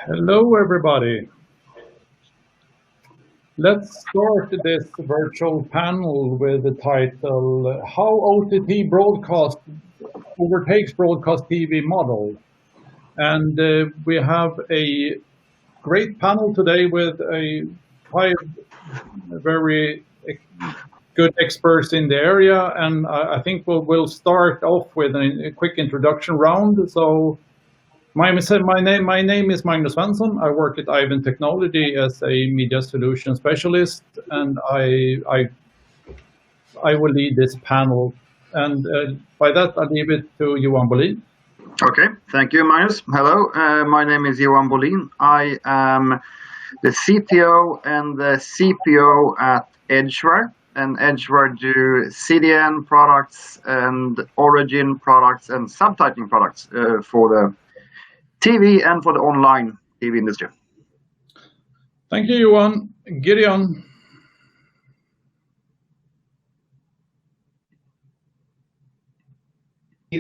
Hello, everybody. Let's start this virtual panel with the title, How OTT Broadcast Overtakes Broadcast TV Model. And we have a great panel today with five very good experts in the area. And I think we'll start off with a quick introduction round. So my name is Magnus Svensson. I work at Eyevinn Technologies as a media solution specialist, and I will lead this panel. And by that, I'll leave it to Johan Bolin. Okay, thank you, Magnus. Hello, my name is Johan Bolin. I am the CTO and the CPO at Edgeware. And Edgeware do CDN products and origin products and subtitling products for the TV and for the online TV industry. Thank you, Johan. Gideon.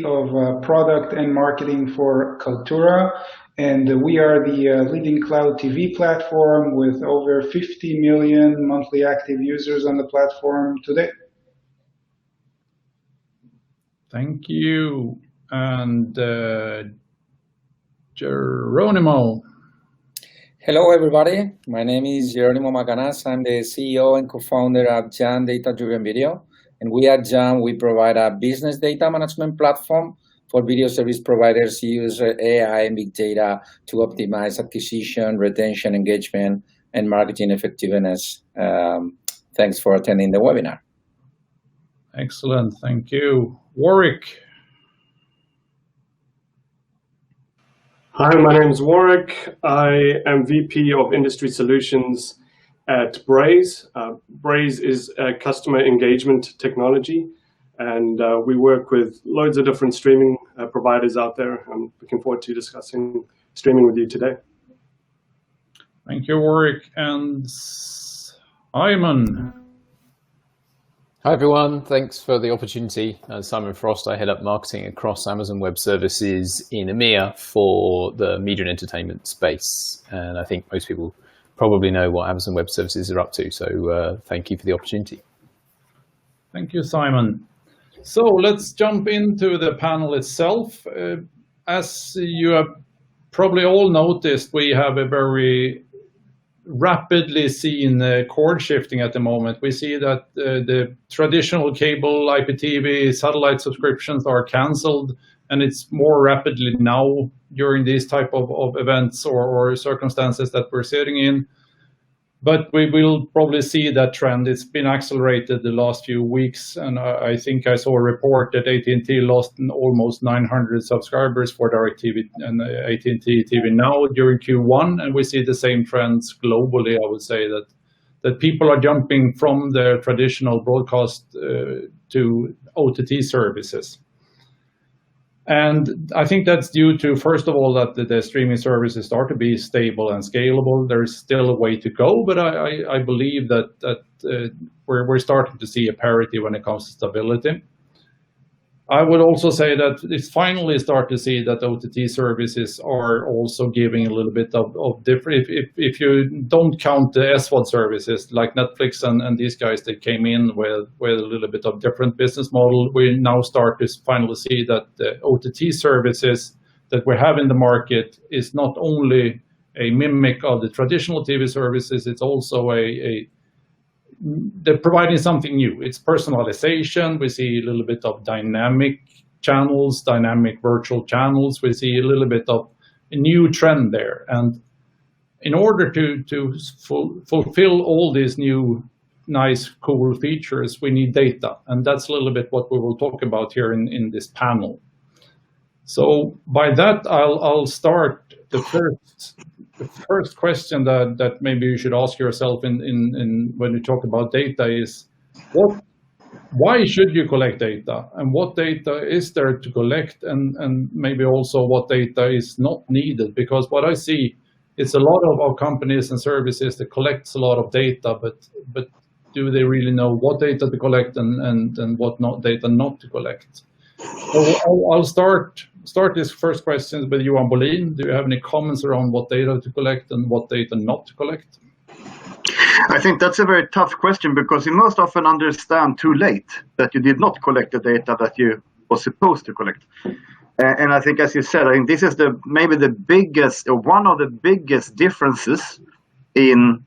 Of product and marketing for Kaltura, and we are the leading cloud TV platform with over 50 million monthly active users on the platform today. Thank you. And Geronimo. Hello, everybody. My name is Geronimo Macanas. I'm the CEO and co-founder of Churn Data Driven Video. And we at Churn, we provide a business data management platform for video service providers to use AI and big data to optimize acquisition, retention, engagement, and marketing effectiveness. Thanks for attending the webinar. Excellent. Thank you. Warwick. Hi, my name is Warwick. I am VP of Industry Solutions at Braze. Braze is a customer engagement technology, and we work with loads of different streaming providers out there. I'm looking forward to discussing streaming with you today. Thank you, Warwick. And Simon. Hi, everyone. Thanks for the opportunity. Simon Frost. I head up marketing across Amazon Web Services in EMEA for the media and entertainment space. And I think most people probably know what Amazon Web Services are up to. So thank you for the opportunity. Thank you, Simon. So let's jump into the panel itself. As you have probably all noticed, we have a very rapidly seen cord shifting at the moment. We see that the traditional cable, IPTV, satellite subscriptions are cancelled, and it's more rapidly now during these type of events or circumstances that we're sitting in. But we will probably see that trend. It's been accelerated the last few weeks, and I think I saw a report that AT&T lost almost 900 subscribers for DirecTV and AT&T TV Now during Q1, and we see the same trends globally. I would say that people are jumping from their traditional broadcast to OTT services. And I think that's due to, first of all, that the streaming services start to be stable and scalable. There's still a way to go, but I believe that we're starting to see a parity when it comes to stability. I would also say that it's finally start to see that OTT services are also giving a little bit of different, if you don't count the SVOD services like Netflix and these guys that came in with a little bit of different business model, we now start to finally see that the OTT services that we have in the market is not only a mimic of the traditional TV services, it's also they're providing something new. It's personalization. We see a little bit of dynamic channels, dynamic virtual channels. We see a little bit of a new trend there. And in order to fulfill all these new, nice, cool features, we need data. And that's a little bit what we will talk about here in this panel. So by that, I'll start the first question that maybe you should ask yourself in when you talk about data is why should you collect data, and what data is there to collect, and maybe also what data is not needed? Because what I see, it's a lot of companies and services that collects a lot of data, but do they really know what data to collect and what data not to collect? So I'll start start this first question with Johan Bolin. Do you have any comments around what data to collect and what data not to collect? I think that's a very tough question because you most often understand too late that you did not collect the data that you were supposed to collect. And I think, as you said, I think this is maybe the biggest, or one of the biggest differences in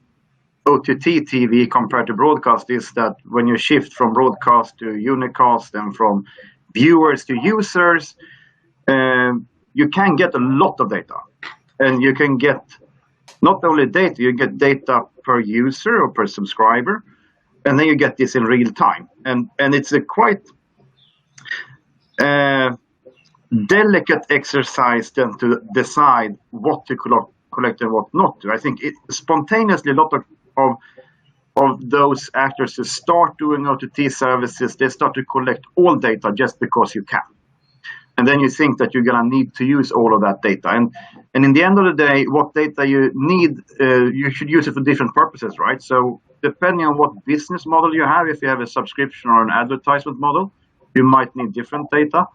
OTT TV compared to broadcast is that when you shift from broadcast to unicast and from viewers to users, you can get a lot of data. And you can get not only data, you get data per user or per subscriber, and then you get this in real time. And it's a quite delicate exercise then to decide what to collect and what not to. I think spontaneously a lot of those actors who start doing OTT services, they start to collect all data just because you can. And then you think that you're going to need to use all of that data. And in the end of the day, what data you need, you should use it for different purposes, right? So depending on what business model you have, if you have a subscription or an advertisement model, you might need different data.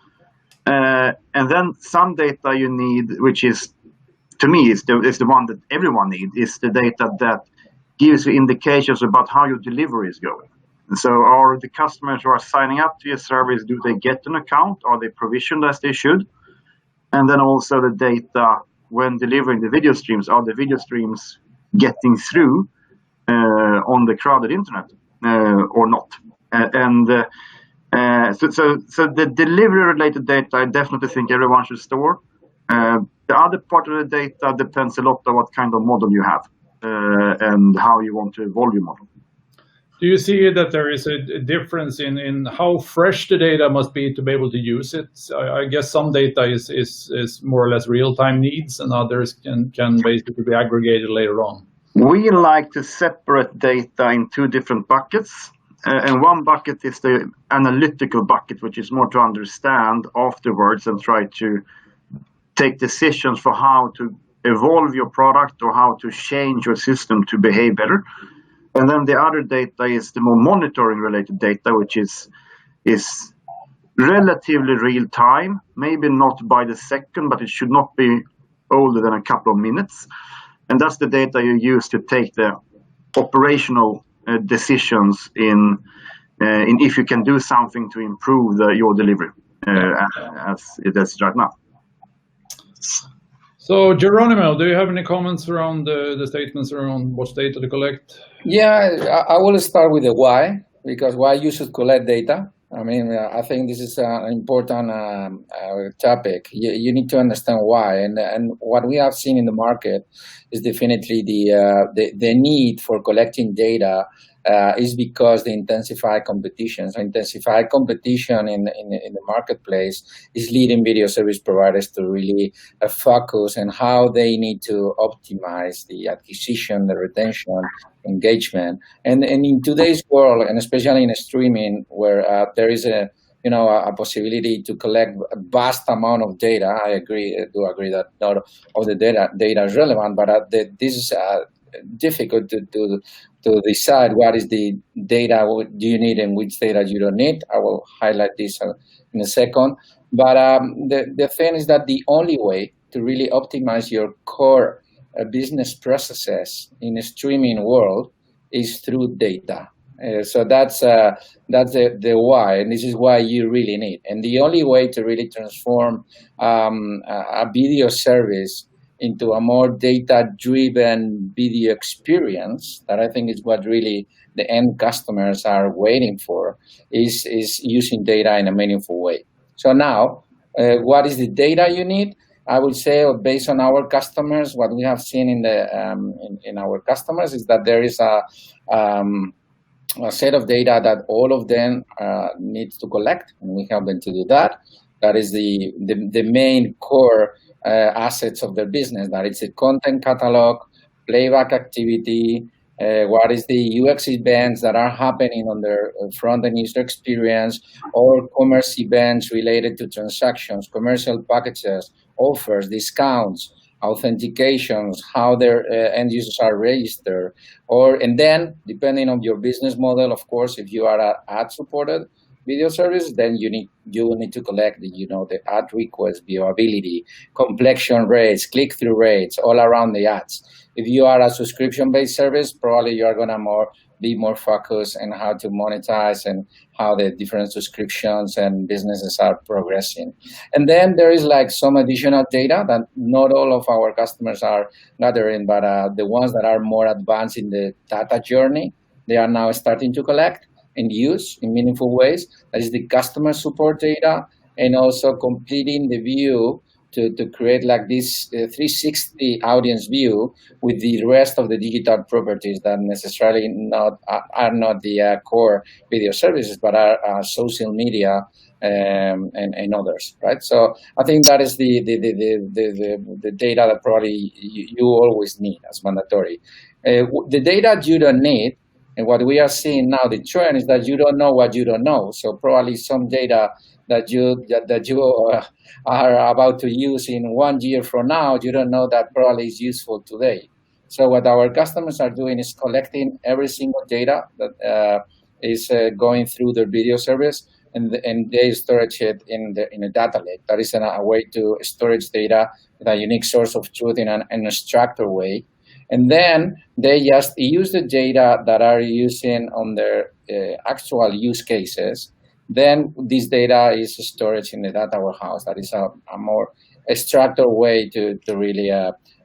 And then some data you need, which is, to me, is the one that everyone needs, is the data that gives you indications about how your delivery is going. And so are the customers who are signing up to your service, do they get an account? Are they provisioned as they should? And then also the data when delivering the video streams, are the video streams getting through on the crowded internet or not? So the delivery-related data, I definitely think everyone should store. The other part of the data depends a lot on what kind of model you have and how you want to evolve your model. Do you see that there is a difference in how fresh the data must be to be able to use it? I guess some data is more or less real-time needs, and others can basically be aggregated later on. We like to separate data in two different buckets. And one bucket is the analytical bucket, which is more to understand afterwards and try to take decisions for how to evolve your product or how to change your system to behave better. And then the other data is the more monitoring related data, which is relatively real time, maybe not by the second, but it should not be older than a couple of minutes. And that's the data you use to take the operational decisions in if you can do something to improve your delivery as it is right now. So Geronimo, do you have any comments around the statements around what data to collect? Yeah, I will start with the why, because why you should collect data. I mean, I think this is an important topic. You need to understand why, and what we have seen in the market is definitely the need for collecting data is because the intensified competition. So intensified competition in the marketplace is leading video service providers to really focus on how they need to optimize the acquisition, the retention, engagement. And in today's world, and especially in streaming, where there is a possibility to collect a vast amount of data. I do agree that not all the data is relevant, but this is difficult to decide what is the data do you need and which data you don't need. I will highlight this in a second. But the thing is that the only way to really optimize your core business processes in a streaming world is through data. So that's the why, and this is why you really need. And the only way to really transform a video service into a more data-driven video experience, that I think is what really the end customers are waiting for, is using data in a meaningful way. So now, what is the data you need? I would say, based on our customers, what we have seen in our customers is that there is a set of data that all of them need to collect, and we help them to do that. That is the main core assets of their business. That is the content catalog, playback activity, what is the UX events that are happening on their front-end user experience, or commerce events related to transactions, commercial packages, offers, discounts, authentications, how their end users are registered, and then depending on your business model, of course, if you are ad supported, video service, then you will need to collect the ad request, viewability, completion rates, click-through rates, all around the ads. If you are a subscription-based service, probably you are gonna be more focused on how to monetize and how the different subscriptions and businesses are progressing. And then there is like some additional data that not all of our customers are gathering, but the ones that are more advanced in the data journey, they are now starting to collect and use in meaningful ways. That is the customer support data, and also completing the view to create like this 360 audience view with the rest of the digital properties that necessarily are not the core video services, but are social media and others, right? So I think that is the data that probably you always need as mandatory. The data you don't need, and what we are seeing now, the trend is that you don't know what you don't know. So probably some data that you are about to use in 1 year from now, you don't know that probably is useful today. So what our customers are doing is collecting every single data that is going through their video service, and they storage it in a data lake. That is a way to storage data with a unique source of truth in an structured way. And then they just use the data that are using on their actual use cases. Then this data is stored in the data warehouse. That is a more structured way to really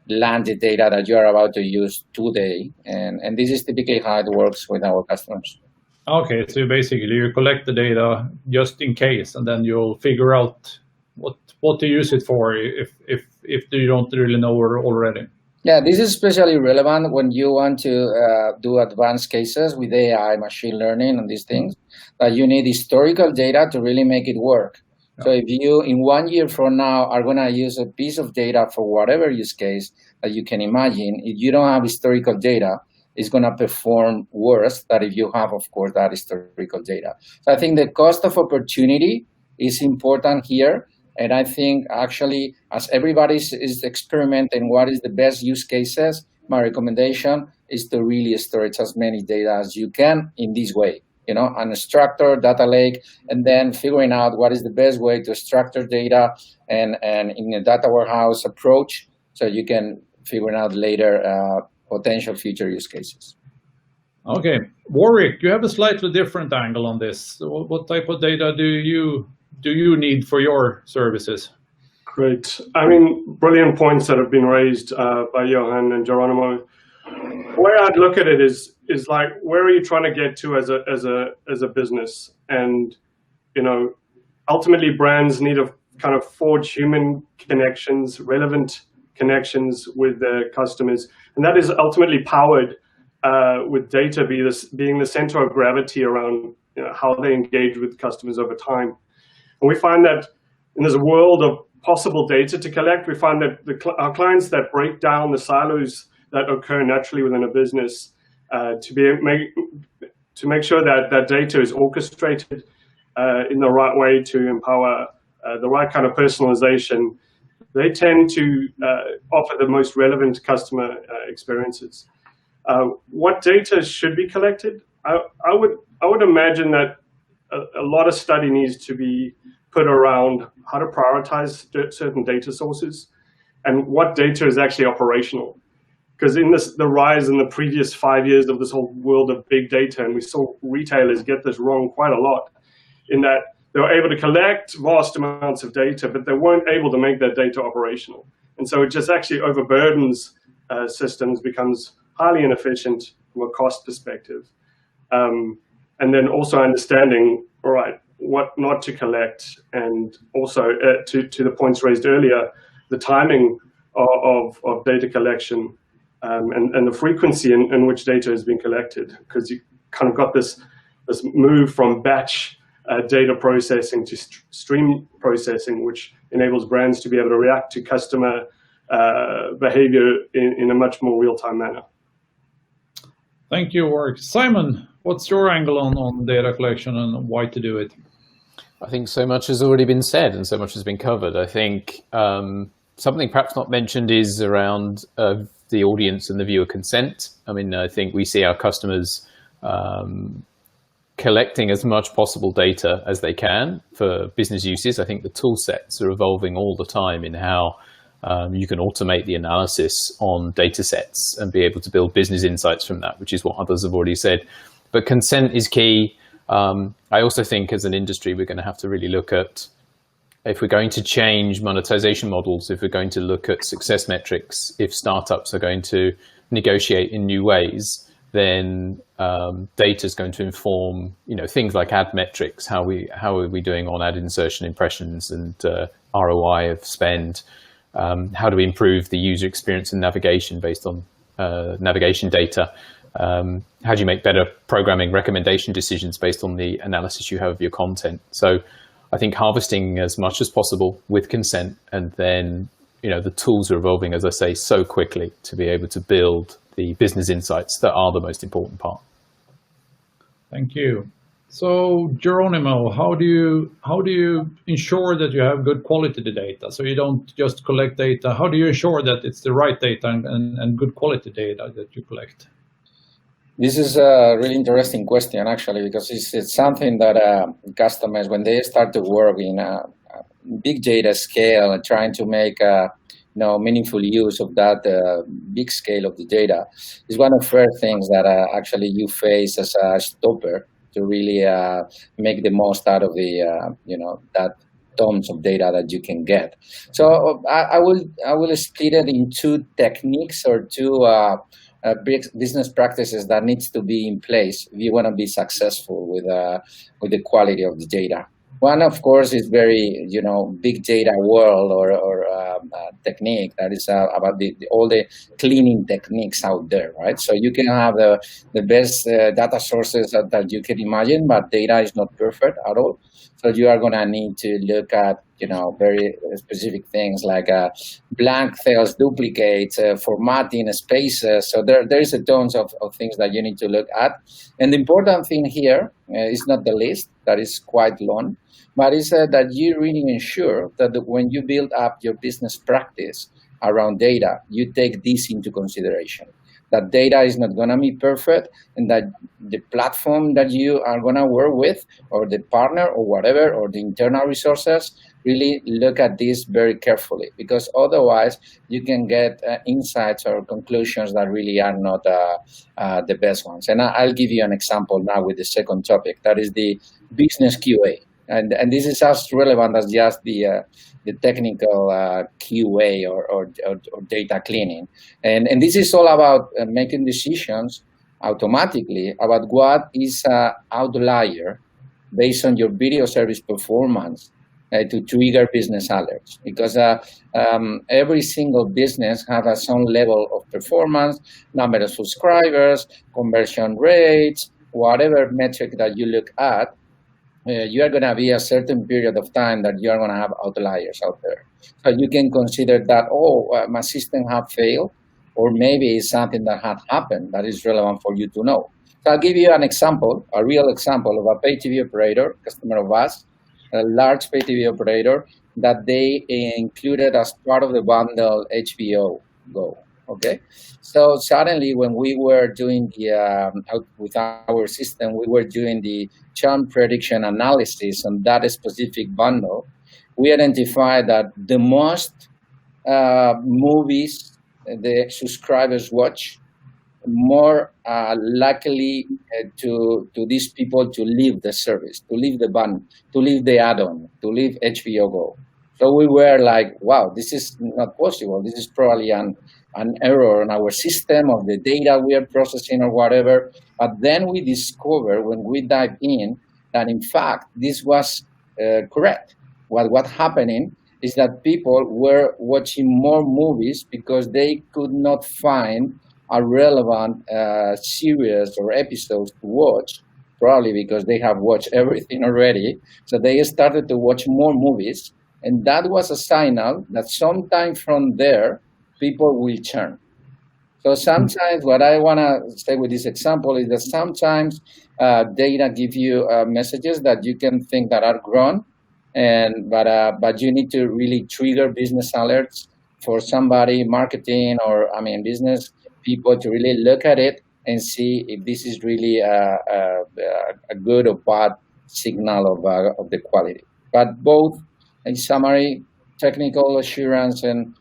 land the data that you are about to use today. And this is typically how it works with our customers. Okay, so basically you collect the data just in case, and then you'll figure out what to use it for if you don't really know already. Yeah, this is especially relevant when you want to do advanced cases with AI, machine learning, and these things, that you need historical data to really make it work. Yeah. So if you, in 1 year from now, are going to use a piece of data for whatever use case that you can imagine, if you don't have historical data, it's going to perform worse than if you have, of course, that historical data. So I think the cost of opportunity is important here. And I think actually, as everybody is experimenting what is the best use cases, my recommendation is to really storage as many data as you can in this way, an structured data lake, and then figuring out what is the best way to structure data and in a data warehouse approach, so you can figure out later potential future use cases. Okay, Warwick, you have a slightly different angle on this. What type of data do you need for your services? Great. I mean, brilliant points that have been raised by Johan and Geronimo. The way I'd look at it is like, where are you trying to get to as a business? And ultimately, brands need to kind of forge human connections, relevant connections with their customers, and that is ultimately powered with data being the center of gravity around how they engage with customers over time. And we find that in this world of possible data to collect, we find that our clients that break down the silos that occur naturally within a business to make sure that that data is orchestrated in the right way to empower the right kind of personalization, they tend to offer the most relevant customer experiences. What data should be collected? I would imagine that a lot of study needs to be put around how to prioritize certain data sources and what data is actually operational. Because in the rise in the previous 5 years of this whole world of big data, and we saw retailers get this wrong quite a lot, in that they were able to collect vast amounts of data, but they weren't able to make that data operational. And so it just actually overburdens systems, becomes highly inefficient from a cost perspective. And then also understanding, all right, what not to collect, and also to the points raised earlier, the timing of data collection and the frequency in which data is being collected, because you kind of got this move from batch data processing to stream processing, which enables brands to be able to react to customer behavior in a much more real-time manner. Thank you, Warwick. Simon, what's your angle on data collection and why to do it? I think so much has already been said and so much has been covered. I think something perhaps not mentioned is around the audience and the viewer consent. I mean, I think we see our customers collecting as much possible data as they can for business uses. I think the tool sets are evolving all the time in how you can automate the analysis on data sets and be able to build business insights from that, which is what others have already said. But consent is key. I also think as an industry, we're going to have to really look at, if we're going to change monetization models, if we're going to look at success metrics, if startups are going to negotiate in new ways, then data is going to inform, things like ad metrics. How are we doing on ad insertion impressions and ROI of spend? How do we improve the user experience and navigation based on navigation data? How do you make better programming recommendation decisions based on the analysis you have of your content? So I think harvesting as much as possible with consent, and then the tools are evolving, as I say, so quickly to be able to build the business insights that are the most important part. Thank you. So Geronimo, how do you ensure that you have good quality data? So you don't just collect data. How do you ensure that it's the right data and good quality data that you collect? This is a really interesting question, actually, because it's something that customers, when they start to work in a big data scale and trying to make meaningful use of that big scale of the data, is one of the first things that actually you face as a stopper to really make the most out of the that tons of data that you can get. So I will split it in two techniques or two business practices that needs to be in place if you want to be successful with the quality of the data. One, of course, is very big data world or technique that is about all the cleaning techniques out there, right? So you can have the best data sources that you can imagine, but data is not perfect at all. So you are going to need to look at very specific things like blank cells, duplicates, formatting, spaces. So there is a tons of things that you need to look at. And the important thing here is not the list, that is quite long, but is that you really ensure that when you build up your business practice around data, you take this into consideration. That data is not going to be perfect, and that the platform that you are going to work with, or the partner, or whatever, or the internal resources, really look at this very carefully, because otherwise you can get insights or conclusions that really are not the best ones. And I'll give you an example now with the second topic, that is the business QA. And this is as relevant as just the technical QA or data cleaning. And this is all about making decisions automatically about what is an outlier based on your video service performance to trigger business alerts. Because every single business has some level of performance, number of subscribers, conversion rates, whatever metric that you look at, you are going to be a certain period of time that you are going to have outliers out there. So you can consider that, my system have failed, or maybe it's something that had happened that is relevant for you to know. So I'll give you an example, a real example of a pay TV operator, customer of us, a large pay TV operator that they included as part of the bundle HBO Go. Okay, so suddenly when we were doing with our system, we were doing the churn prediction analysis on that specific bundle, we identified that the most movies the subscribers watch, more likely to these people to leave the service, to leave the bundle, to leave the add-on, to leave HBO Go. So we were like, wow, this is not possible. This is probably an error in our system of the data we are processing or whatever. But then we discover when we dive in that in fact this was correct. What happening is that people were watching more movies because they could not find a relevant series or episodes to watch, probably because they have watched everything already. So they started to watch more movies. And that was a signal that sometime from there, people will churn. So sometimes what I want to say with this example is that sometimes data give you messages that you can think that are grown, but you need to really trigger business alerts for somebody, marketing or business people to really look at it and see if this is really a good or bad signal of the quality. But both, in summary, technical assurance and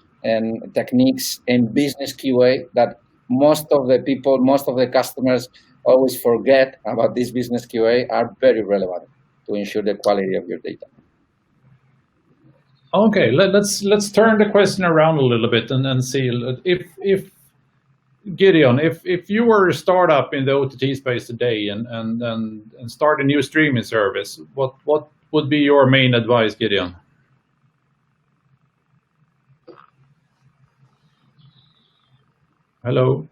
techniques and business QA that most of the people, most of the customers always forget about this business QA are very relevant to ensure the quality of your data. Okay, let's turn the question around a little bit and see if Gideon, if you were a startup in the OTT space today and start a new streaming service, what would be your main advice, Gideon? Hello.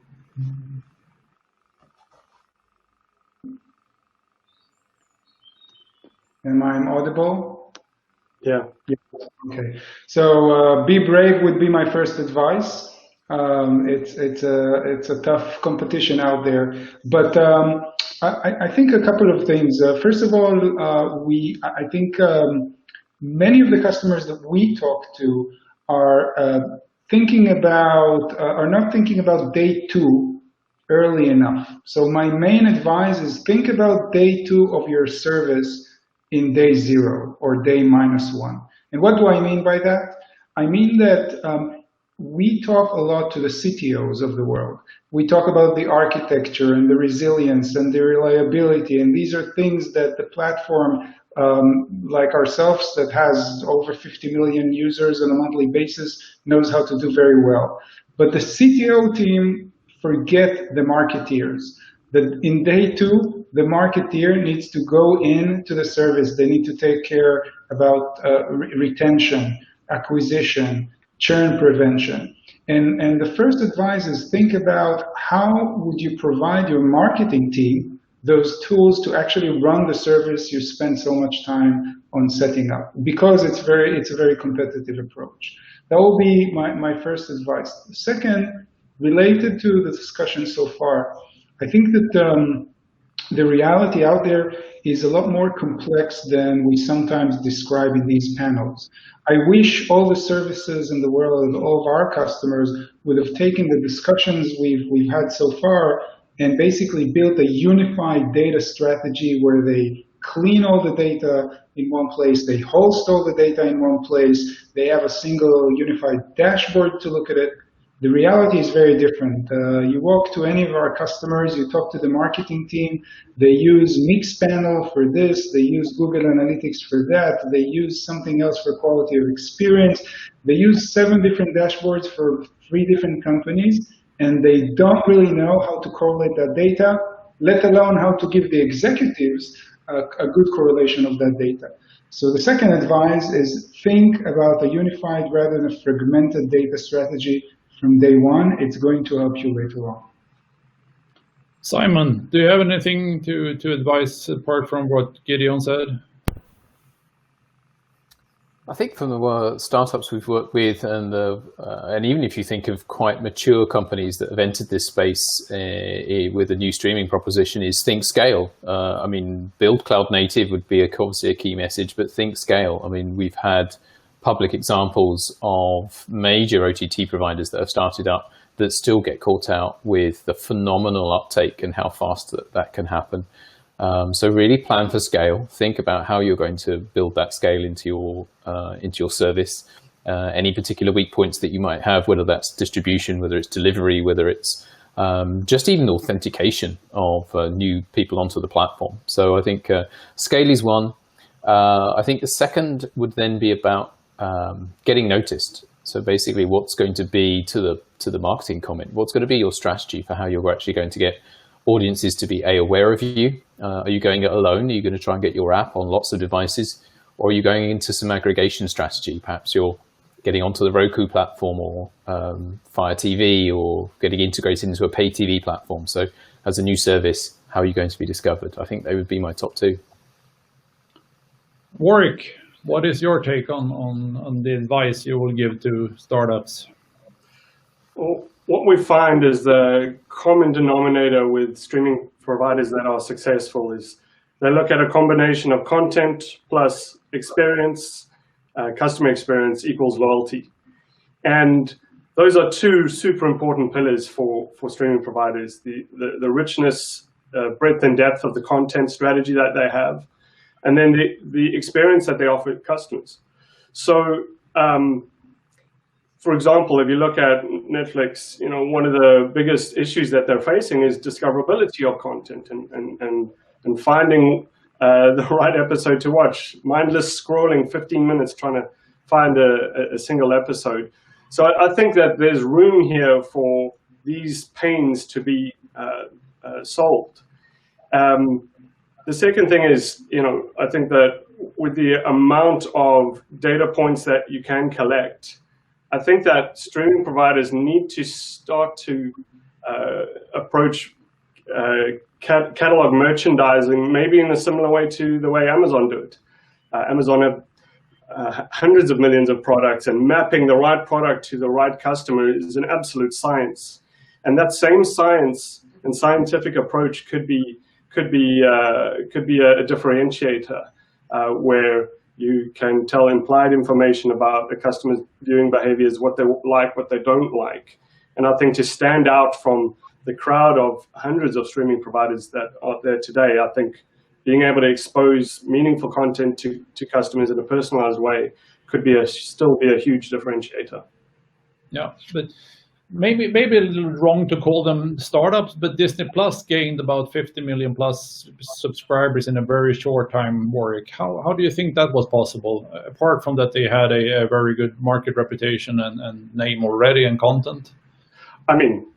Am I audible? Yeah. Okay. So be brave would be my first advice. It's a tough competition out there, but I think a couple of things. First of all, I think many of the customers that we talk to are not thinking about day 2 early enough. So my main advice is think about day 2 of your service in day 0 or day -1. And what do I mean by that? I mean that we talk a lot to the CTOs of the world. We talk about the architecture and the resilience and the reliability, and these are things that the platform, like ourselves, that has over 50 million users on a monthly basis, knows how to do very well. But the CTO team forget the marketeers. That in day 2, the marketeer needs to go into the service. They need to take care about retention, acquisition, churn prevention. And the first advice is think about how would you provide your marketing team those tools to actually run the service you spend so much time on setting up, because it's a very competitive approach. That will be my first advice. Second, related to the discussion so far, I think that the reality out there is a lot more complex than we sometimes describe in these panels. I wish all the services in the world and all of our customers would have taken the discussions we've had so far and basically built a unified data strategy where they clean all the data in one place, they host all the data in one place, they have a single unified dashboard to look at it. The reality is very different. You walk to any of our customers, you talk to the marketing team, they use Mixpanel for this, they use Google Analytics for that, they use something else for quality of experience, they use 7 different dashboards for 3 different companies, and they don't really know how to correlate that data, let alone how to give the executives a good correlation of that data. So the second advice is think about a unified rather than a fragmented data strategy from day 1. It's going to help you later on. Simon, do you have anything to advise apart from what Gideon said? I think from the startups we've worked with, and even if you think of quite mature companies that have entered this space with a new streaming proposition, is think scale. I mean, build cloud native would be obviously a key message, but think scale. I mean, we've had public examples of major OTT providers that have started up that still get caught out with the phenomenal uptake and how fast that can happen. So really plan for scale. Think about how you're going to build that scale into your service. Any particular weak points that you might have, whether that's distribution, whether it's delivery, whether it's just even authentication of new people onto the platform. So I think scale is one. I think the second would then be about getting noticed. So basically, what's going to be to the marketing comment? What's going to be your strategy for how you're actually going to get audiences to be aware of you? Are you going it alone? Are you going to try and get your app on lots of devices? Or are you going into some aggregation strategy? Perhaps you're getting onto the Roku platform or Fire TV, or getting integrated into a pay TV platform. So as a new service, how are you going to be discovered? I think they would be my top 2. Warwick, what is your take on the advice you will give to startups? Well, what we find is the common denominator with streaming providers that are successful is they look at a combination of content plus experience, customer experience equals loyalty. And those are two super important pillars for streaming providers: the richness, breadth and depth of the content strategy that they have, and then the experience that they offer customers. So, for example, if you look at Netflix, one of the biggest issues that they're facing is discoverability of content and finding the right episode to watch. Mindless scrolling, 15 minutes trying to find a single episode. So I think that there's room here for these pains to be solved. The second thing is, I think that with the amount of data points that you can collect, I think that streaming providers need to start to approach catalog merchandising, maybe in a similar way to the way Amazon do it. Amazon have hundreds of millions of products, and mapping the right product to the right customer is an absolute science. And that same science and scientific approach could be a differentiator where you can tell implied information about the customer's viewing behaviors, what they like, what they don't like. And I think to stand out from the crowd of hundreds of streaming providers that are there today, I think being able to expose meaningful content to customers in a personalized way could still be a huge differentiator. Yeah, but maybe a little wrong to call them startups, but Disney Plus gained about 50 million plus subscribers in a very short time, Warwick. How do you think that was possible, apart from that they had a very good market reputation and name already and content? I mean,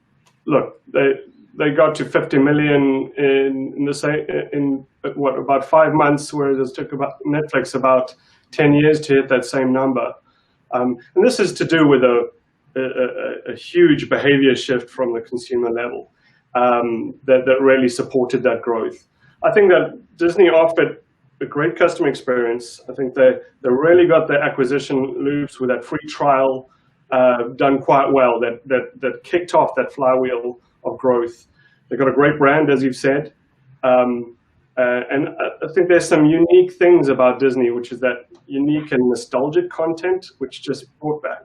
look, they got to 50 million in about 5 months, whereas it took Netflix about 10 years to hit that same number. And this is to do with a huge behavior shift from the consumer level that really supported that growth. I think that Disney offered a great customer experience. I think they really got their acquisition loops with that free trial done quite well, that kicked off that flywheel of growth. They've got a great brand, as you've said. And I think there's some unique things about Disney, which is that unique and nostalgic content, which just brought back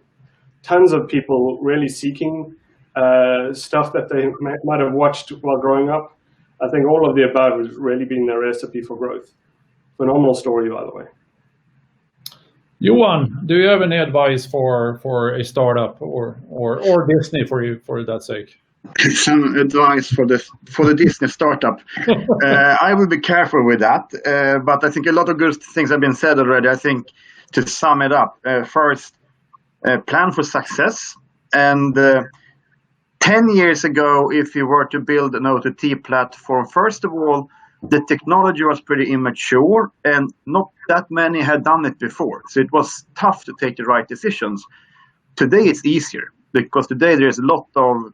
tons of people really seeking stuff that they might have watched while growing up. I think all of the above has really been their recipe for growth. Phenomenal story, by the way. Johan, do you have any advice for a startup or Disney for that sake? Some advice for the Disney startup. I will be careful with that, but I think a lot of good things have been said already. I think to sum it up, first, plan for success. And 10 years ago, if you were to build an OTT platform, first of all, the technology was pretty immature and not that many had done it before. So it was tough to take the right decisions. Today it's easier because today there's a lot of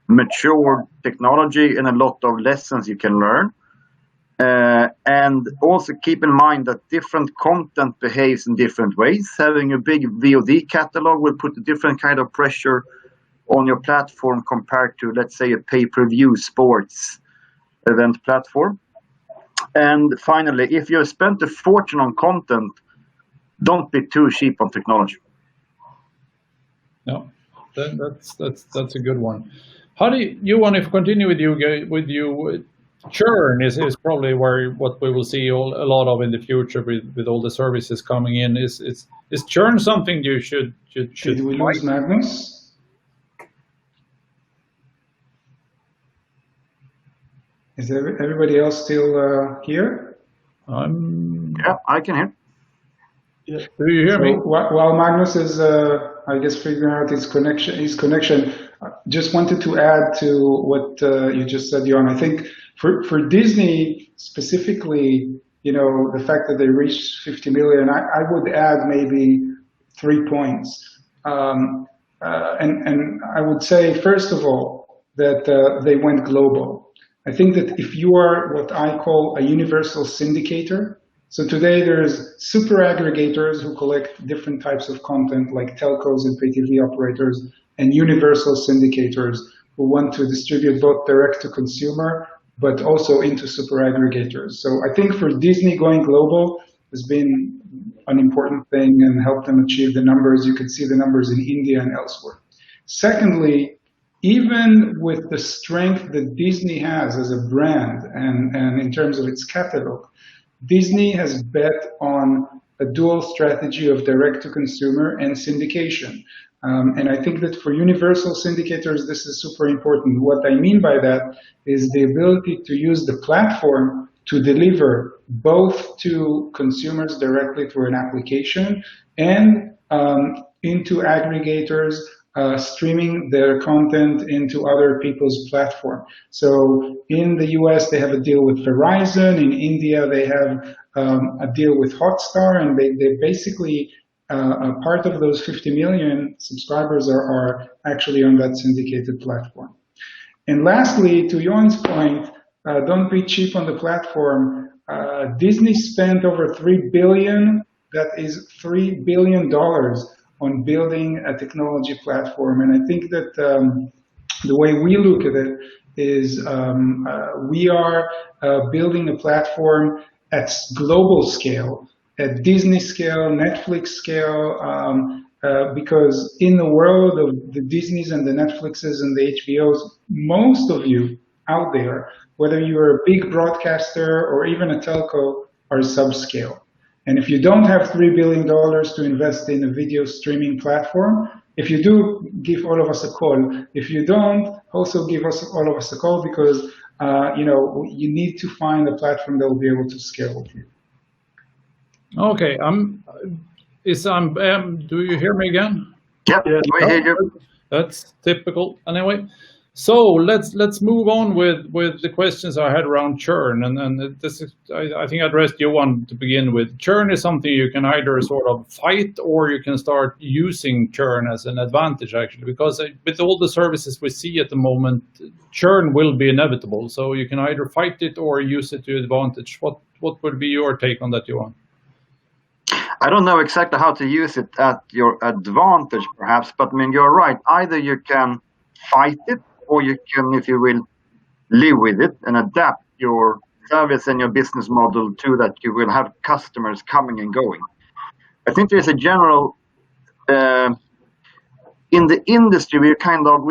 mature technology and a lot of lessons you can learn. And also keep in mind that different content behaves in different ways. Having a big VOD catalog will put a different kind of pressure on your platform compared to, let's say, a pay-per-view sports event platform. And finally, if you have spent a fortune on content, don't be too cheap on technology. No, that's a good one. How do you want to continue with you? Churn is probably what we will see a lot of in the future with all the services coming in. Is churn something you should? Did we lose Magnus? Is everybody else still here? Yeah, I can hear. Yeah. Do you hear me? While Magnus is, I guess, figuring out his connection, just wanted to add to what you just said, Johan. I think for Disney specifically, the fact that they reached 50 million, I would add maybe 3 points. And I would say, first of all, that they went global. I think that if you are what I call a universal syndicator, so today there's super aggregators who collect different types of content like telcos and pay TV operators, and universal syndicators who want to distribute both direct to consumer but also into super aggregators. So I think for Disney, going global has been an important thing and helped them achieve the numbers. You can see the numbers in India and elsewhere. Secondly, even with the strength that Disney has as a brand and in terms of its catalog, Disney has bet on a dual strategy of direct-to-consumer and syndication. And I think that for universal syndicators, this is super important. What I mean by that is the ability to use the platform to deliver both to consumers directly through an application and into aggregators streaming their content into other people's platform. So in the US, they have a deal with Verizon. In India, they have a deal with Hotstar, and they basically a part of those 50 million subscribers are actually on that syndicated platform. And lastly, to Johan's point, don't be cheap on the platform. Disney spent over $3 billion, that is $3 billion on building a technology platform. And I think that the way we look at it is we are building a platform at global scale, at Disney scale, Netflix scale, because in the world of the Disneys and the Netflixes and the HBOs, most of you out there, whether you're a big broadcaster or even a telco, are subscale. And if you don't have $3 billion to invest in a video streaming platform, if you do, give all of us a call. If you don't, also give all of us a call, because you need to find a platform that will be able to scale with you. Okay, do you hear me again? Yep, we hear you. That's typical. Anyway, so let's move on with the questions I had around churn, and this is I think I addressed you one to begin with. Churn is something you can either sort of fight, or you can start using churn as an advantage, actually, because with all the services we see at the moment, churn will be inevitable. So you can either fight it or use it to your advantage. What would be your take on that, Johan? I don't know exactly how to use it at your advantage, perhaps, but I mean, you're right. Either you can fight it, or you can, if you will, live with it and adapt your service and your business model to that. You will have customers coming and going. I think there's a general, in the industry, we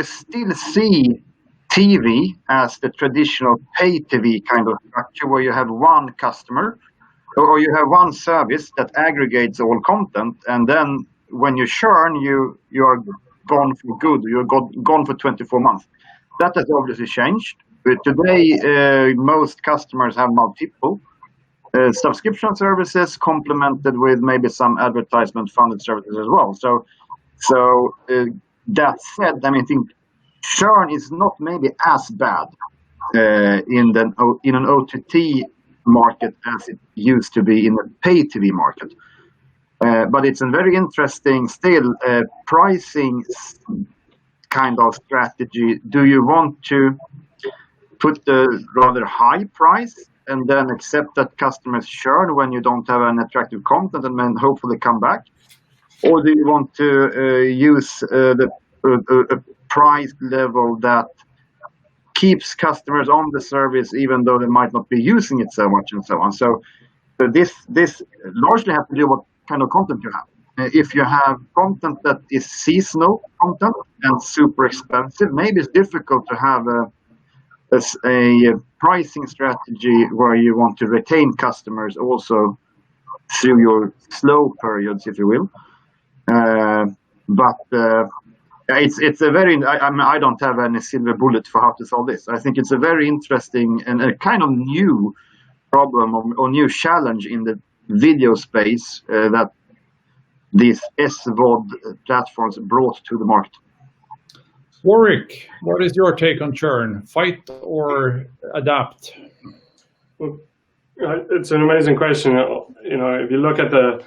still see TV as the traditional pay TV kind of structure, where you have one customer, or you have one service that aggregates all content, and then when you churn, you are gone for good. You're gone for 24 months. That has obviously changed. But today, most customers have multiple subscription services complemented with maybe some advertisement-funded services as well. So that said, I mean, I think churn is not maybe as bad in an OTT market as it used to be in the pay TV market. But it's a very interesting still pricing kind of strategy. Do you want to put the rather high price and then accept that customers churn when you don't have an attractive content and then hopefully come back? Or do you want to use a price level that keeps customers on the service even though they might not be using it so much and so on? So this largely has to do with what kind of content you have. If you have content that is seasonal content and super expensive, maybe it's difficult to have a pricing strategy where you want to retain customers also through your slow periods, if you will. But it's a very, I don't have any silver bullet for how to solve this. I think it's a very interesting and a kind of new problem or new challenge in the video space that these SVOD platforms brought to the market. Warwick, what is your take on churn? Fight or adapt? Well, it's an amazing question. If you look at the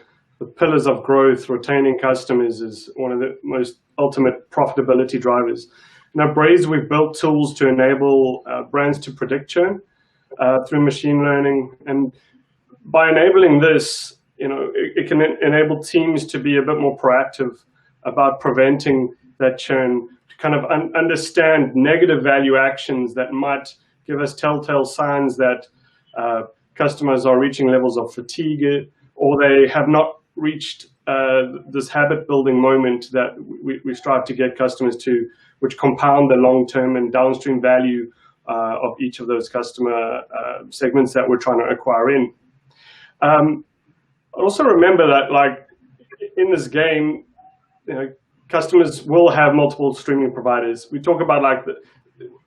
pillars of growth, retaining customers is one of the most ultimate profitability drivers. Now, at Braze, we've built tools to enable brands to predict churn through machine learning. And by enabling this, it can enable teams to be a bit more proactive about preventing that churn, to kind of understand negative value actions that might give us telltale signs that customers are reaching levels of fatigue, or they have not reached this habit building moment that we strive to get customers to, which compound the long-term and downstream value of each of those customer segments that we're trying to acquire in. Also remember that, like, in this game, customers will have multiple streaming providers. We talk about, like,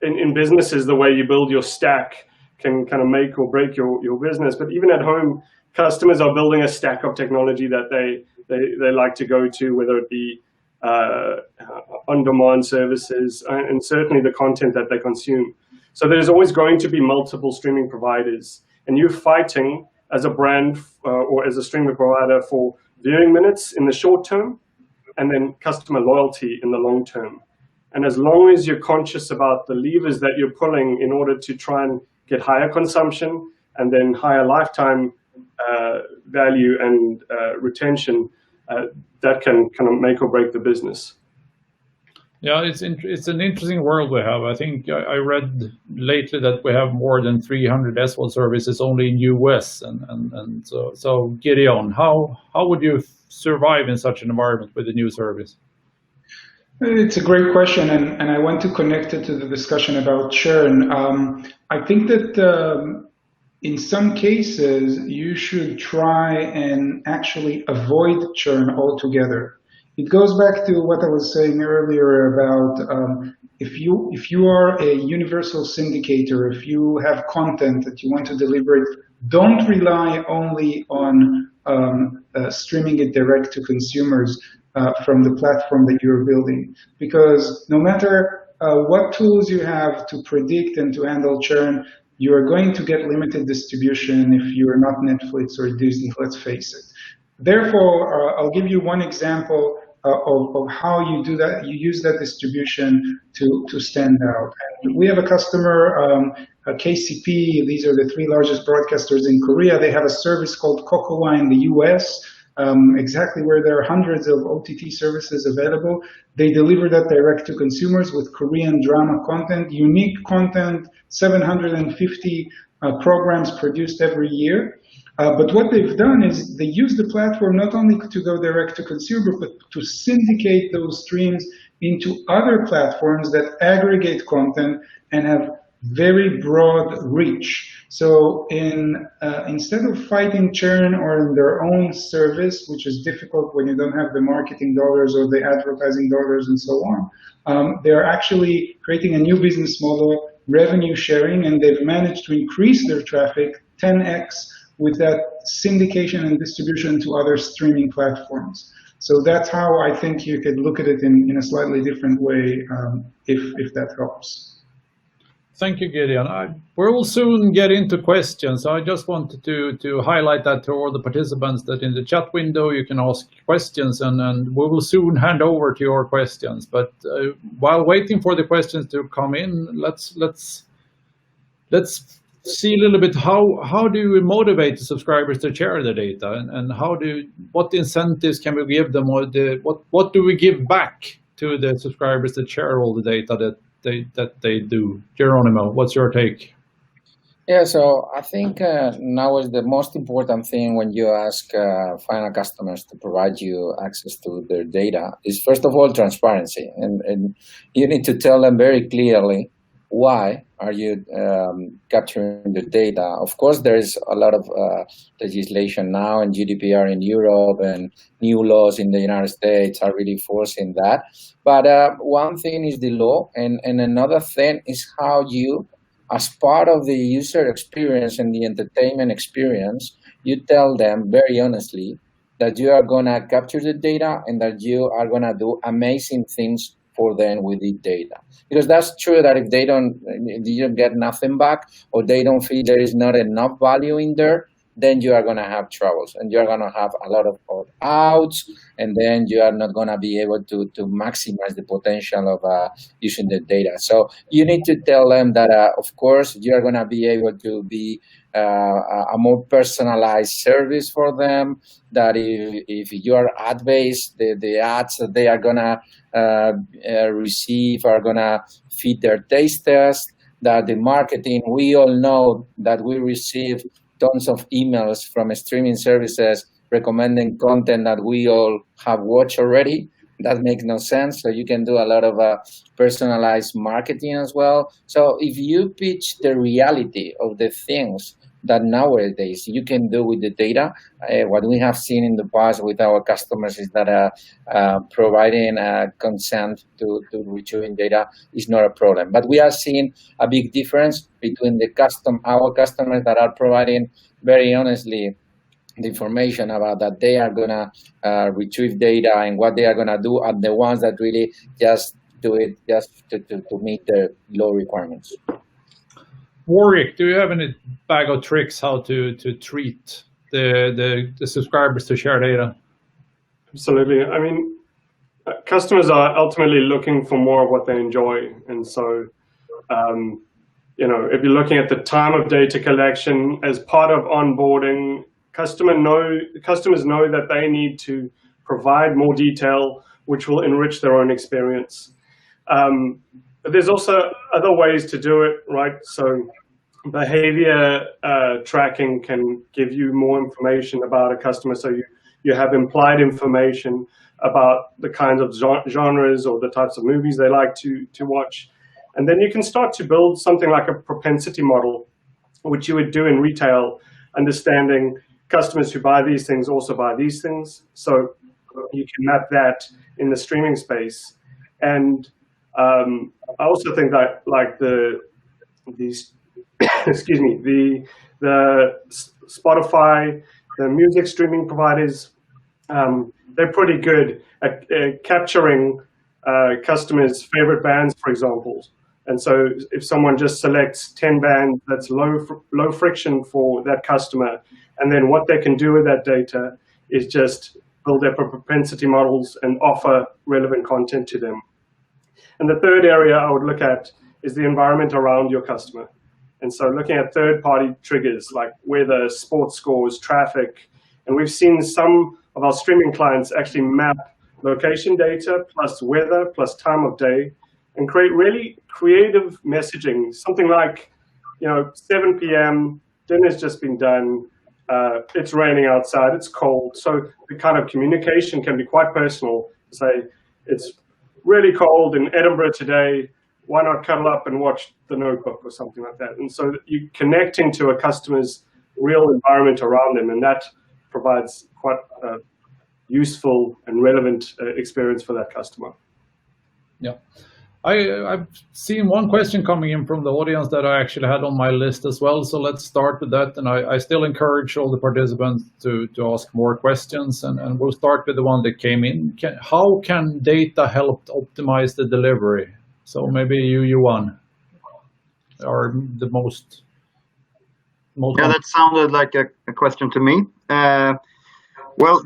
in businesses, the way you build your stack can kind of make or break your business. But even at home, customers are building a stack of technology that they like to go to, whether it be on-demand services and certainly the content that they consume. So there's always going to be multiple streaming providers, and you're fighting as a brand or as a streaming provider for viewing minutes in the short term and then customer loyalty in the long term. And as long as you're conscious about the levers that you're pulling in order to try and get higher consumption and then higher lifetime value and retention, that can kind of make or break the business. Yeah, it's an interesting world we have. I think I read lately that we have more than 300 SWOT services only in US, and so Gideon, how would you survive in such an environment with a new service? It's a great question, and I want to connect it to the discussion about churn. I think that in some cases you should try and actually avoid churn altogether. It goes back to what I was saying earlier about if you are a universal syndicator, if you have content that you want to deliver it, don't rely only on streaming it direct to consumers from the platform that you're building. Because no matter what tools you have to predict and to handle churn, you are going to get limited distribution if you are not Netflix or Disney, let's face it. Therefore, I'll give you one example of how you do that. You use that distribution to stand out. And we have a customer, KCP. These are the 3 largest broadcasters in Korea. They have a service called Kokowa in the US, exactly where there are hundreds of OTT services available. They deliver that direct to consumers with Korean drama content, unique content, 750 programs produced every year. But what they've done is they use the platform not only to go direct to consumer, but to syndicate those streams into other platforms that aggregate content and have very broad reach. So instead of fighting churn or in their own service, which is difficult when you don't have the marketing dollars or the advertising dollars and so on, they're actually creating a new business model, revenue sharing, and they've managed to increase their traffic 10x with that syndication and distribution to other streaming platforms. So that's how I think you could look at it in a slightly different way, if that helps. Thank you, Gideon. We'll soon get into questions. I just wanted to highlight that to all the participants that in the chat window you can ask questions, and we will soon hand over to your questions. But while waiting for the questions to come in, let's see a little bit how do we motivate the subscribers to share the data, and what incentives can we give them, or what do we give back to the subscribers that share all the data that they do? Geronimo, what's your take? Yeah, so I think now is the most important thing when you ask final customers to provide you access to their data is, first of all, transparency. And you need to tell them very clearly why are you capturing the data. Of course, there is a lot of legislation now, and GDPR in Europe and new laws in the United States are really forcing that. But one thing is the law, and another thing is how you, as part of the user experience and the entertainment experience, you tell them very honestly that you are going to capture the data and that you are going to do amazing things for them with the data. Because that's true that if they don't get nothing back, or they don't feel there is not enough value in there, then you are going to have troubles, and you're going to have a lot of outs, and then you are not going to be able to maximize the potential of using the data. So you need to tell them that, of course, you are going to be able to be a more personalized service for them, that if you are ad-based, the ads that they are going to receive are going to fit their taste test, that the marketing, we all know that we receive tons of emails from streaming services recommending content that we all have watched already. That makes no sense. So you can do a lot of personalized marketing as well. So if you pitch the reality of the things that nowadays you can do with the data, what we have seen in the past with our customers is that providing consent to retrieving data is not a problem. But we are seeing a big difference between our customers that are providing very honestly the information about that they are gonna retrieve data and what they are gonna do, and the ones that really just do it just to meet the law requirements. Warwick, do you have any bag of tricks how to treat the subscribers to share data? Absolutely. I mean, customers are ultimately looking for more of what they enjoy, and so you know, if you're looking at the time of data collection as part of onboarding, customers know that they need to provide more detail, which will enrich their own experience. But there's also other ways to do it, right? So behavior tracking can give you more information about a customer. So you have implied information about the kinds of genres or the types of movies they like to watch. And then you can start to build something like a propensity model, which you would do in retail, understanding customers who buy these things also buy these things. So you can map that in the streaming space. And I also think that like these excuse me, the Spotify, the music streaming providers, they're pretty good at capturing customers' favorite bands, for example. And so if someone just selects 10 bands, that's low friction for that customer. And then what they can do with that data is just build their propensity models and offer relevant content to them. And the third area I would look at is the environment around your customer. And so looking at third-party triggers like weather, sports scores, traffic. And we've seen some of our streaming clients actually map location data plus weather plus time of day and create really creative messaging, something like, you know, 7 p.m., dinner's just been done, it's raining outside, it's cold. So the kind of communication can be quite personal. Say, it's really cold in Edinburgh today, why not cuddle up and watch The Notebook or something like that? And so you're connecting to a customer's real environment around them, and that provides quite a useful and relevant experience for that customer. Yeah. I've seen one question coming in from the audience that I actually had on my list as well. So let's start with that. And I still encourage all the participants to ask more questions. And we'll start with the one that came in. How can data help optimize the delivery? So maybe you, Johan, are the most yeah, that sounded like a question to me. Well,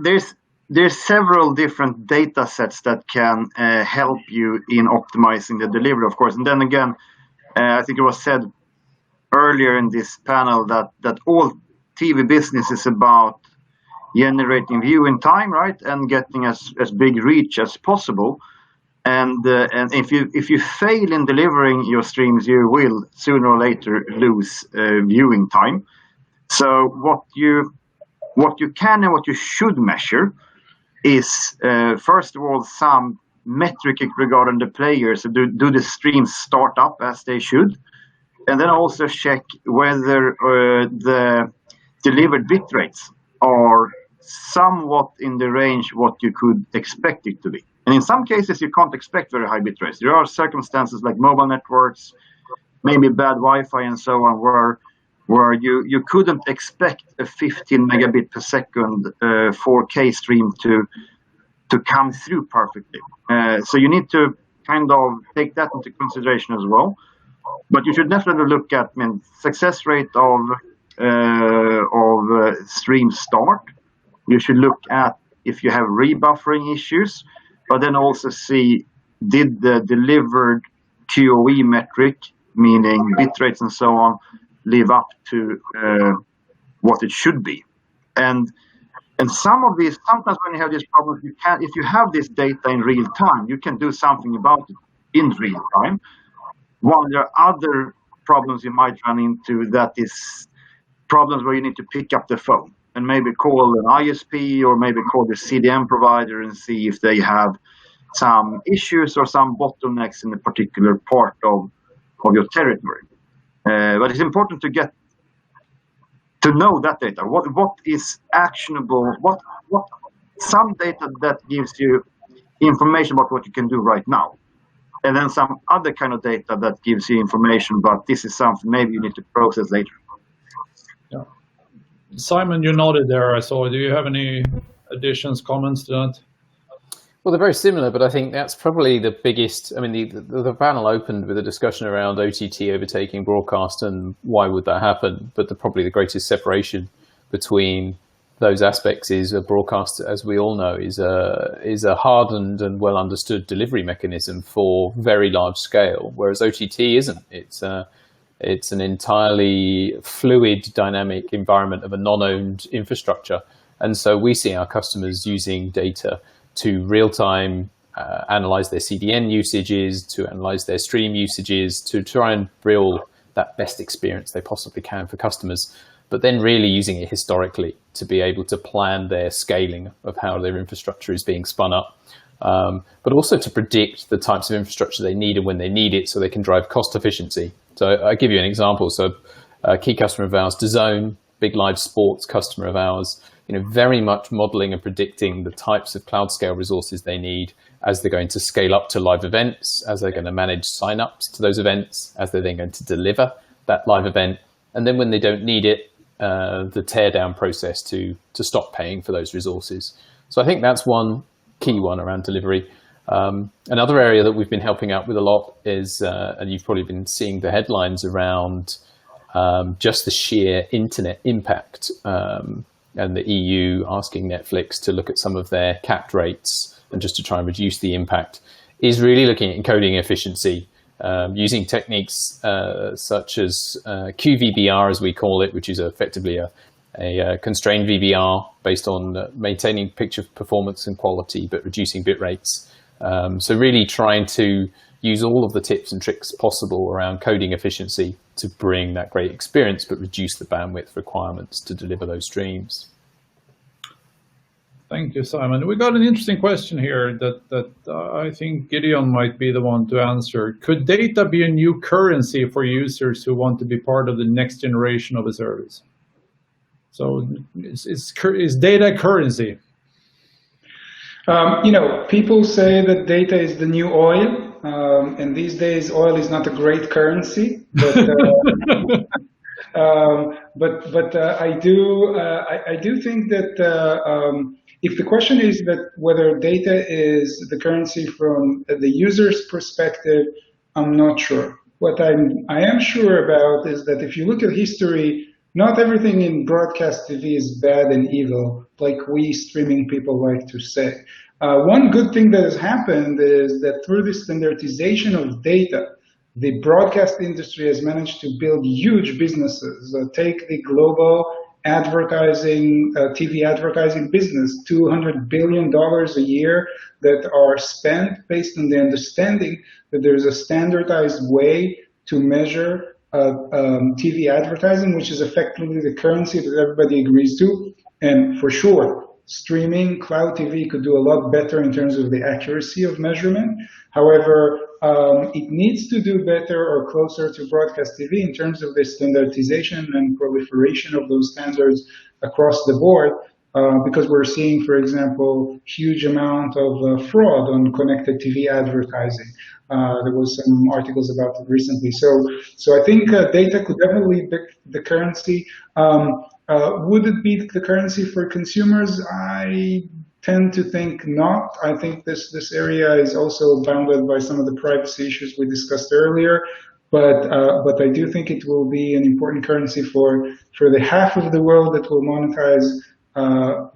there's several different data sets that can help you in optimizing the delivery, of course. And then again, I think it was said earlier in this panel that all TV business is about generating viewing time, right, and getting as big reach as possible. And if you fail in delivering your streams, you will sooner or later lose viewing time. So what you can and what you should measure is first of all some metric regarding the players. So do the streams start up as they should, and then also check whether the delivered bit rates are somewhat in the range what you could expect it to be. And in some cases, you can't expect very high bit rates. There are circumstances like mobile networks, maybe bad Wi-Fi and so on, where you couldn't expect a 15 megabit per second 4K stream to come through perfectly. So you need to kind of take that into consideration as well. But you should definitely look at success rate of stream start. You should look at if you have rebuffering issues, but then also see, did the delivered QoE metric, meaning bit rates and so on, live up to what it should be? And some of these, sometimes when you have these problems, you can, if you have this data in real time, you can do something about it in real time. While there are other problems you might run into, that is problems where you need to pick up the phone. and maybe call an ISP or maybe call the CDN provider and see if they have some issues or some bottlenecks in a particular part of your territory. But it's important to know that data. What is actionable? What some data that gives you information about what you can do right now, and then some other kind of data that gives you information about this is something maybe you need to process later. Yeah. Simon, you nodded there, I saw. Do you have any additions, comments to that? Well, they're very similar, but I think that's probably the biggest. I mean, the panel opened with a discussion around OTT overtaking broadcast and why would that happen. But probably the greatest separation between those aspects is a broadcast, as we all know, is a hardened and well understood delivery mechanism for very large scale, whereas OTT isn't. It's an entirely fluid, dynamic environment of a non-owned infrastructure, and so we see our customers using data to real-time analyze their CDN usages, to analyze their stream usages, to try and build that best experience they possibly can for customers, but then really using it historically to be able to plan their scaling of how their infrastructure is being spun up, but also to predict the types of infrastructure they need and when they need it so they can drive cost efficiency. So I'll give you an example. So a key customer of ours, DAZN, big live sports customer of ours, very much modeling and predicting the types of cloud scale resources they need as they're going to scale up to live events, as they're going to manage signups to those events, as they're then going to deliver that live event. And then when they don't need it, the teardown process to stop paying for those resources. So I think that's one key one around delivery. Another area that we've been helping out with a lot is, and you've probably been seeing the headlines around just the sheer internet impact, and the EU asking Netflix to look at some of their capped rates and just to try and reduce the impact, is really looking at encoding efficiency, using techniques such as QVBR, as we call it, which is effectively a constrained VBR based on maintaining picture performance and quality, but reducing bit rates. So really trying to use all of the tips and tricks possible around coding efficiency to bring that great experience, but reduce the bandwidth requirements to deliver those streams. Thank you, Simon. We got an interesting question here that I think Gideon might be the one to answer. Could data be a new currency for users who want to be part of the next generation of a service? So is data currency? People say that data is the new oil, and these days oil is not a great currency. But I do think that if the question is that whether data is the currency from the user's perspective, I'm not sure. What I am sure about is that if you look at history, not everything in broadcast TV is bad and evil, like we streaming people like to say. One good thing that has happened is that through the standardization of data, the broadcast industry has managed to build huge businesses. Take the global advertising, TV advertising business, $200 billion a year that are spent based on the understanding that there's a standardized way to measure TV advertising, which is effectively the currency that everybody agrees to. And for sure, streaming, cloud TV could do a lot better in terms of the accuracy of measurement. However, it needs to do better or closer to broadcast TV in terms of the standardization and proliferation of those standards across the board, because we're seeing, for example, huge amount of fraud on connected TV advertising. There was some articles about it recently. So I think data could definitely be the currency. Would it be the currency for consumers? I tend to think not. I think this area is also bounded by some of the privacy issues we discussed earlier. But I do think it will be an important currency for the half of the world that will monetize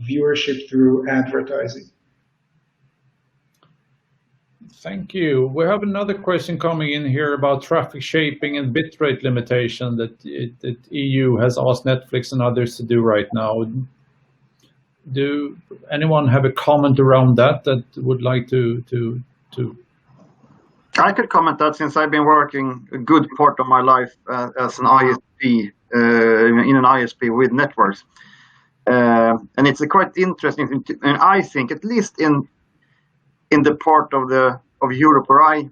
viewership through advertising. Thank you. We have another question coming in here about traffic shaping and bitrate limitation that EU has asked Netflix and others to do right now. Do anyone have a comment around that would like to? I could comment that since I've been working a good part of my life as an ISP, in an ISP with networks. and it's a quite interesting thing. And I think, at least in the part of Europe where I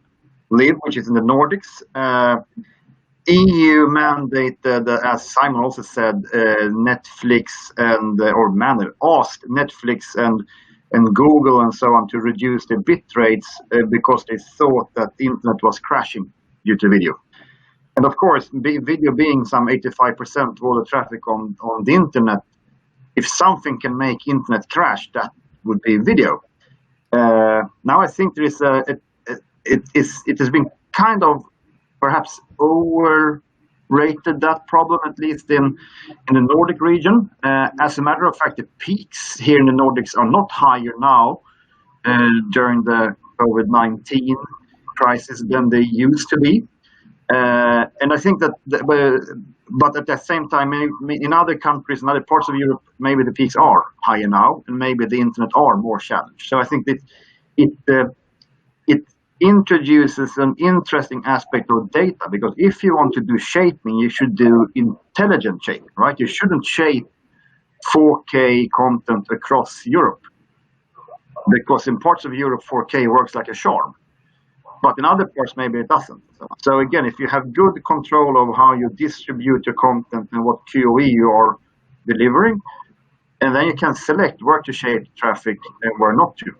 live, which is in the Nordics, EU mandated, as Simon also said, Netflix asked Netflix and Google and so on to reduce their bit rates because they thought that the internet was crashing due to video. And of course, video being some 85% of all the traffic on the internet, if something can make internet crash, that would be video. Now I think there is it has been kind of perhaps overrated, that problem, at least in the Nordic region. As a matter of fact, the peaks here in the Nordics are not higher now during the COVID-19 crisis than they used to be. And I think that, but at the same time, in other countries, in other parts of Europe, maybe the peaks are higher now, and maybe the internet are more challenged. So I think that it introduces an interesting aspect of data, because if you want to do shaping, you should do intelligent shaping, right? You shouldn't shape 4K content across Europe, because in parts of Europe 4K works like a charm, but in other parts maybe it doesn't. So again, if you have good control of how you distribute your content and what QoE you are delivering, and then you can select where to shape traffic and where not to,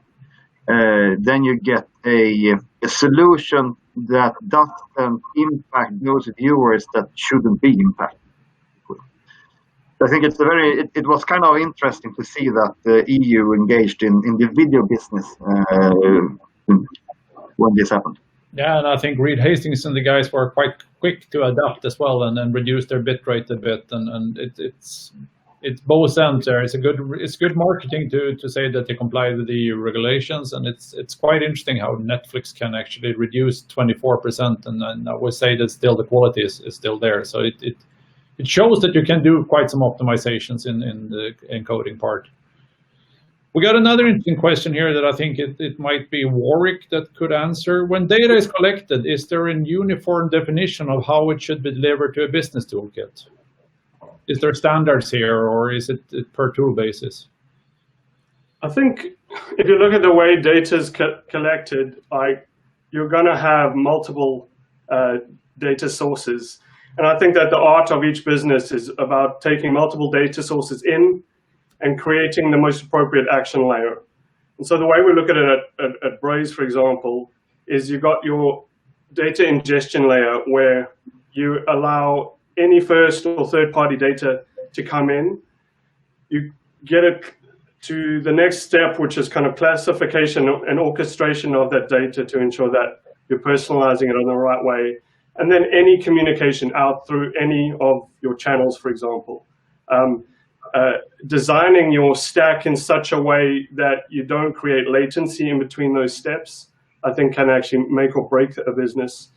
then you get a solution that doesn't impact those viewers that shouldn't be impacted. I think it's it was kind of interesting to see that the EU engaged in the video business when this happened. Yeah, and I think Reed Hastings and the guys were quite quick to adapt as well, and then reduce their bitrate a bit, and it's both ends there. It's good marketing to say that they comply with the regulations, and it's quite interesting how Netflix can actually reduce 24%, and I would say that still the quality is still there. So it shows that you can do quite some optimizations in the encoding part. We got another interesting question here that I think it might be Warwick that could answer. When data is collected, is there a uniform definition of how it should be delivered to a business toolkit? Is there standards here, or is it per tool basis? I think if you look at the way data is collected, you're going to have multiple data sources. And I think that the art of each business is about taking multiple data sources in and creating the most appropriate action layer. And so the way we look at it at Braze, for example, is you've got your data ingestion layer where you allow any first or third-party data to come in. You get it to the next step, which is kind of classification and orchestration of that data to ensure that you're personalizing it in the right way. And then any communication out through any of your channels, for example. Designing your stack in such a way that you don't create latency in between those steps, I think can actually make or break a business.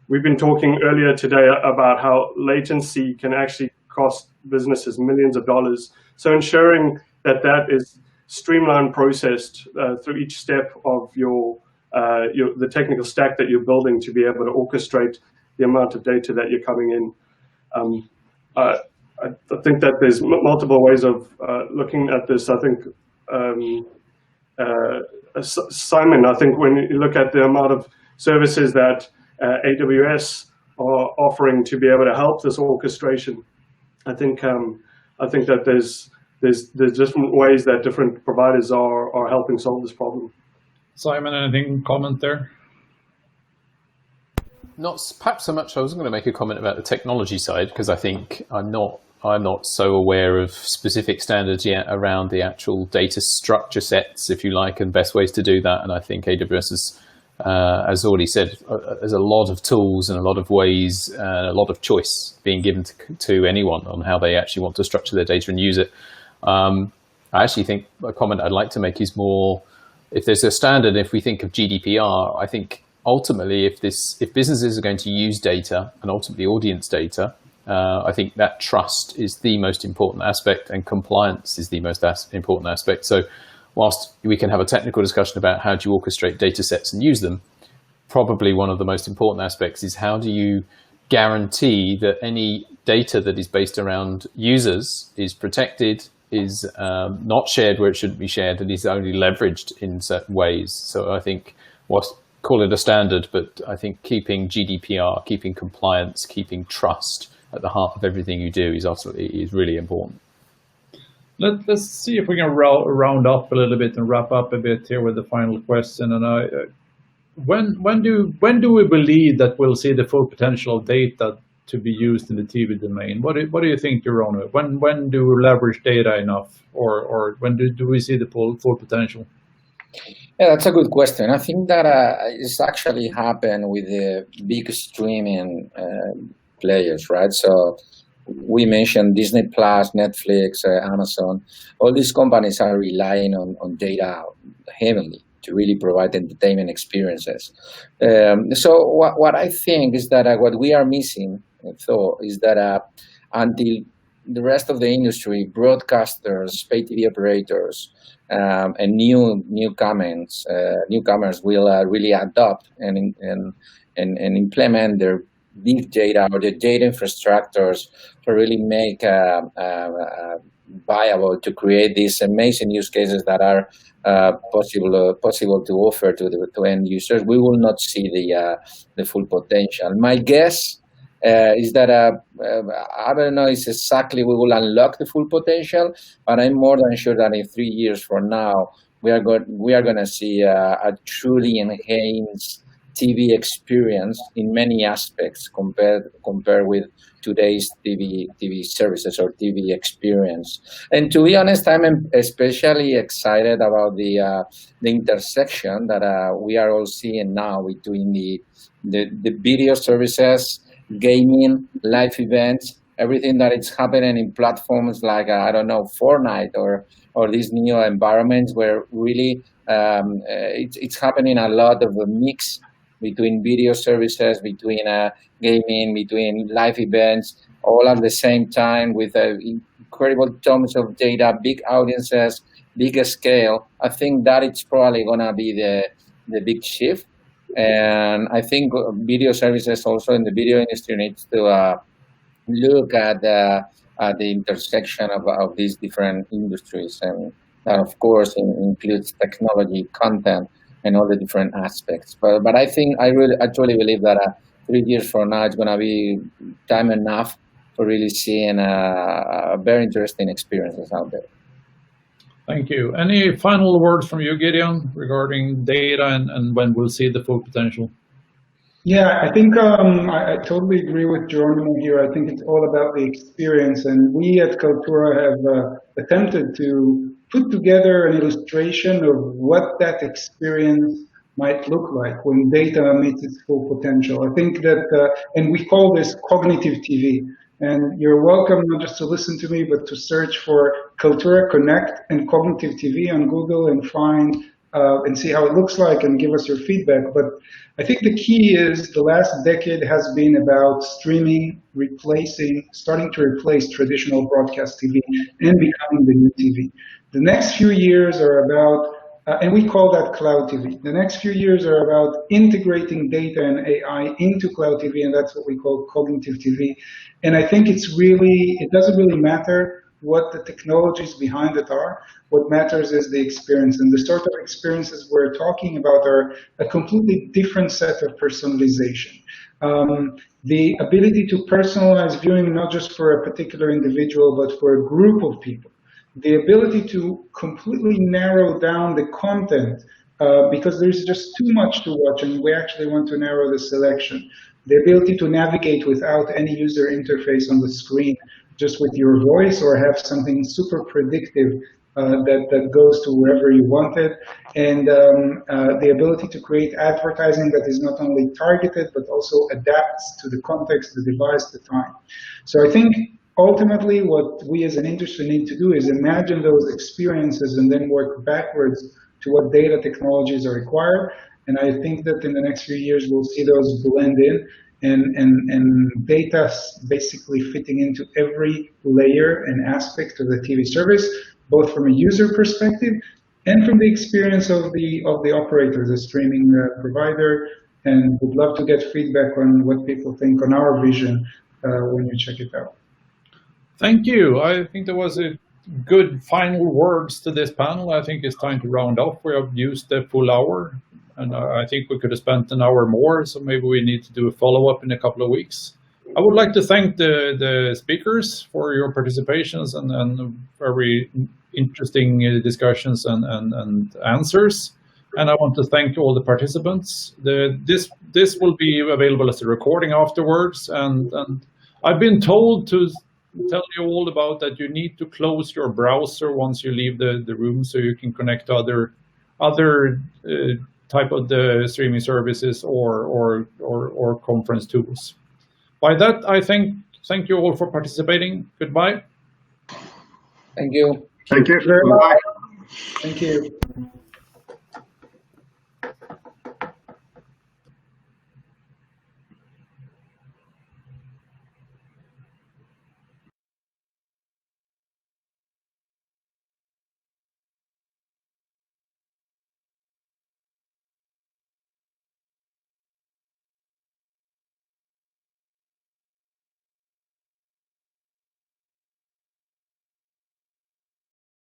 We've been talking earlier today about how latency can actually cost businesses millions of dollars. So ensuring that that is streamlined, processed through each step of the technical stack that you're building to be able to orchestrate the amount of data that you're coming in. I think that there's multiple ways of looking at this. I think, Simon, I think when you look at the amount of services that AWS are offering to be able to help this orchestration, I think that there's different ways that different providers are helping solve this problem. Simon, anything comment there? Not perhaps so much. I was going to make a comment about the technology side, because I think I'm not so aware of specific standards yet around the actual data structure sets, if you like, and best ways to do that. And I think AWS has already said there's a lot of tools and a lot of ways and a lot of choice being given to anyone on how they actually want to structure their data and use it. I actually think a comment I'd like to make is more, if there's a standard, if we think of GDPR, I think ultimately if businesses are going to use data and ultimately audience data, I think that trust is the most important aspect, and compliance is the most important aspect. So whilst we can have a technical discussion about how do you orchestrate data sets and use them, probably one of the most important aspects is how do you guarantee that any data that is based around users is protected, is not shared where it shouldn't be shared and is only leveraged in certain ways. So I think, call it a standard, but I think keeping GDPR, keeping compliance, keeping trust at the heart of everything you do is really important. Let's see if we can round up a little bit and wrap up a bit here with the final question. And when do we believe that we'll see the full potential of data to be used in the TV domain? What do you think, Jeroen? When do we leverage data enough, or when do we see the full potential? Yeah, that's a good question. I think that it's actually happened with the big streaming players, right? So we mentioned Disney Plus, Netflix, Amazon. All these companies are relying on data heavily to really provide entertainment experiences. So what I think is that what we are missing, is that until the rest of the industry, broadcasters, pay TV operators, and newcomers will really adopt and implement their big data or the data infrastructures to really make viable to create these amazing use cases that are possible to offer to end users. We will not see the full potential. My guess is that I don't know if exactly we will unlock the full potential, but I'm more than sure that in 3 years from now we are going to see a truly enhanced TV experience in many aspects compared with today's TV services or TV experience. And to be honest, I'm especially excited about the intersection that we are all seeing now between the video services, gaming, live events, everything that is happening in platforms like I don't know, Fortnite or these new environments where really it's happening a lot of a mix between video services, between gaming, between live events, all at the same time with incredible tons of data, big audiences, big scale. I think that it's probably gonna be the big shift. And I think video services also in the video industry needs to look at the intersection of these different industries, and that of course includes technology, content, and all the different aspects. But I think I truly believe that 3 years from now it's going to be time enough for really seeing very interesting experiences out there. Thank you. Any final words from you, Gideon, regarding data and when we'll see the full potential? Yeah, I think I totally agree with Geronimo here. I think it's all about the experience, and we at Kaltura have attempted to put together an illustration of what that experience might look like when data meets its full potential. I think that, and we call this cognitive TV. And you're welcome not just to listen to me, but to search for Kaltura Connect and Cognitive TV on Google and find and see how it looks like and give us your feedback. But I think the key is the last decade has been about streaming starting to replace traditional broadcast TV and becoming the new TV. The next few years are about, and we call that cloud TV. The next few years are about integrating data and AI into cloud TV, and that's what we call cognitive TV. And I think it doesn't really matter what the technologies behind it are. What matters is the experience, and the sort of experiences we're talking about are a completely different set of personalization. The ability to personalize viewing not just for a particular individual, but for a group of people. The ability to completely narrow down the content because there's just too much to watch and we actually want to narrow the selection. The ability to navigate without any user interface on the screen, just with your voice, or have something super predictive that goes to wherever you want it. And the ability to create advertising that is not only targeted, but also adapts to the context, the device, the time. So I think ultimately, what we as an industry need to do is imagine those experiences and then work backwards to what data technologies are required. And I think that in the next few years, we'll see those blend in and data basically fitting into every layer and aspect of the TV service, both from a user perspective and from the experience of the operator, the streaming provider. And would love to get feedback on what people think on our vision when you check it out. Thank you. I think there was a good final words to this panel. I think it's time to round off. We have used the full hour, and I think we could have spent an hour more, so maybe we need to do a follow-up in a couple of weeks. I would like to thank the speakers for your participations and very interesting discussions and answers. And I want to thank all the participants. This will be available as a recording afterwards. And I've been told to tell you all about that you need to close your browser once you leave the room, so you can connect to other type of the streaming services or conference tools. By that, I thank you all for participating. Goodbye. Thank you. Thank you. Very much. Bye. Thank you.